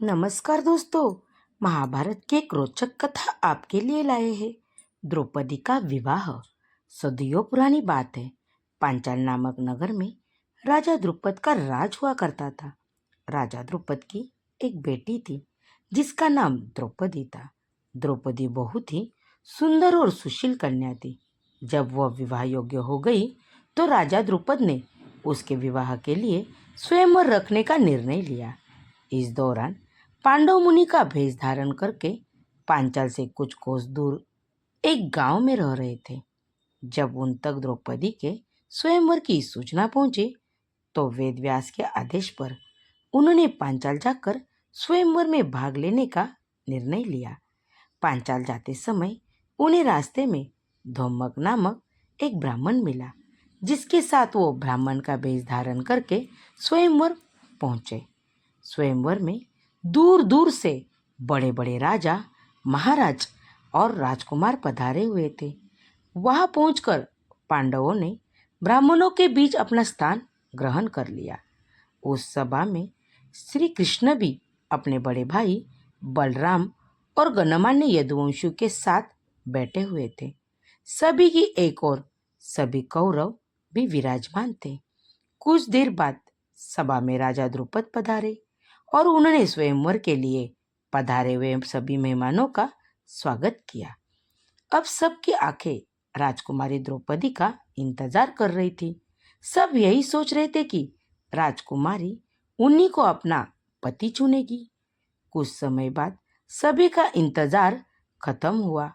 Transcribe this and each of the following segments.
नमस्कार दोस्तों। महाभारत की एक रोचक कथा आपके लिए लाए हैं। द्रौपदी का विवाह। सदियों पुरानी बात है। पांचाल नामक नगर में राजा द्रुपद का राज हुआ करता था। राजा द्रुपद की एक बेटी थी जिसका नाम द्रौपदी था। द्रौपदी बहुत ही सुंदर और सुशील कन्या थी। जब वह विवाह योग्य हो गई तो राजा द्रुपद ने उसके विवाह के लिए स्वयंवर रखने का निर्णय लिया। इस दौरान पांडव मुनि का भेष धारण करके पांचाल से कुछ कोस दूर एक गांव में रह रहे थे। जब उन तक द्रौपदी के स्वयंवर की सूचना पहुंची तो वेद व्यास के आदेश पर उन्होंने पांचाल जाकर स्वयंवर में भाग लेने का निर्णय लिया। पांचाल जाते समय उन्हें रास्ते में धौमक नामक एक ब्राह्मण मिला, जिसके साथ वो ब्राह्मण का भेष धारण करके स्वयंवर पहुंचे। स्वयंवर में दूर दूर से बड़े बड़े राजा, महाराज और राजकुमार पधारे हुए थे। वहां पहुंचकर पांडवों ने ब्राह्मणों के बीच अपना स्थान ग्रहण कर लिया। उस सभा में श्री कृष्ण भी अपने बड़े भाई बलराम और गणमान्य यदुवंशियों के साथ बैठे हुए थे। सभी की एक और सभी कौरव भी विराजमान थे। कुछ देर बाद सभा में राजा द्रुपद पधारे और उन्होंने स्वयंवर के लिए पधारे हुए सभी मेहमानों का स्वागत किया। अब सबकी आंखें राजकुमारी द्रौपदी का इंतजार कर रही थी। सब यही सोच रहे थे कि राजकुमारी उन्हीं को अपना पति चुनेगी। कुछ समय बाद सभी का इंतजार खत्म हुआ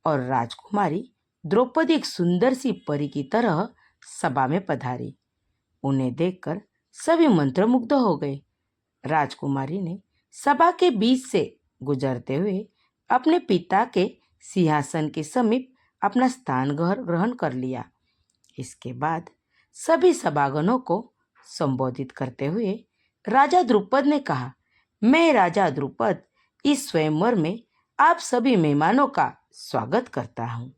और राजकुमारी द्रौपदी एक सुंदर सी परी की तरह सभा में पधारी। उन्हें देखकर सभी मंत्रमुग्ध हो गए। राजकुमारी ने सभा के बीच से गुजरते हुए अपने पिता के सिंहासन के समीप अपना स्थान ग्रहण कर लिया। इसके बाद सभी सभागणों को संबोधित करते हुए राजा द्रुपद ने कहा, मैं राजा द्रुपद इस स्वयंवर में आप सभी मेहमानों का स्वागत करता हूँ।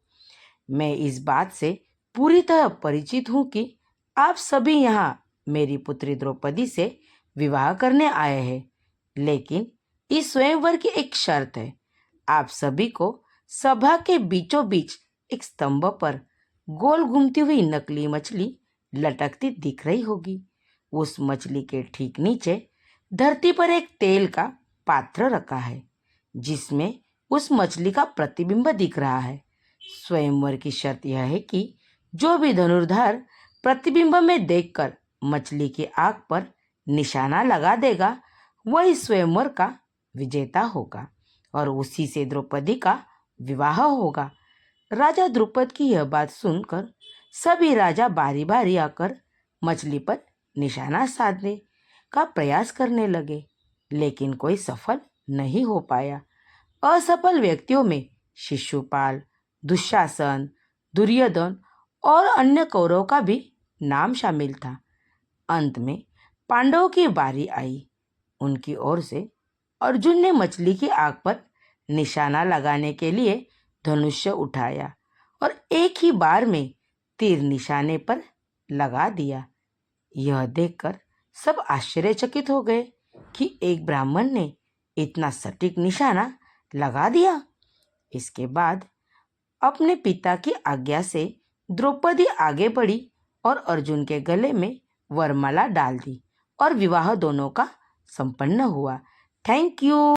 मैं इस बात से पूरी तरह परिचित हूँ कि आप सभी यहाँ मेरी पुत्री द्रौपदी से विवाह करने आए हैं, लेकिन इस स्वयंवर की एक शर्त है। आप सभी को सभा के बीचों बीच एक स्तंभ पर गोल घूमती हुई नकली मछली लटकती दिख रही होगी। उस मछली के ठीक नीचे धरती पर एक तेल का पात्र रखा है, जिसमें उस मछली का प्रतिबिंब दिख रहा है। स्वयंवर की शर्त यह है कि जो भी धनुर्धार प्रतिबिंब में देखकर मछली की आंख पर निशाना लगा देगा, वही स्वयंवर का विजेता होगा और उसी से द्रौपदी का विवाह होगा। राजा द्रुपद की यह बात सुनकर सभी राजा बारी बारी आकर मछली पर निशाना साधने का प्रयास करने लगे, लेकिन कोई सफल नहीं हो पाया। असफल व्यक्तियों में शिशुपाल, दुशासन, दुर्योधन और अन्य कौरवों का भी नाम शामिल था। अंत में पांडवों की बारी आई। उनकी ओर से अर्जुन ने मछली की आंख पर निशाना लगाने के लिए धनुष्य उठाया और एक ही बार में तीर निशाने पर लगा दिया। यह देखकर सब आश्चर्यचकित हो गए कि एक ब्राह्मण ने इतना सटीक निशाना लगा दिया। इसके बाद अपने पिता की आज्ञा से द्रौपदी आगे बढ़ी और अर्जुन के गले में वरमाला डाल दी और विवाह दोनों का संपन्न हुआ। Thank you.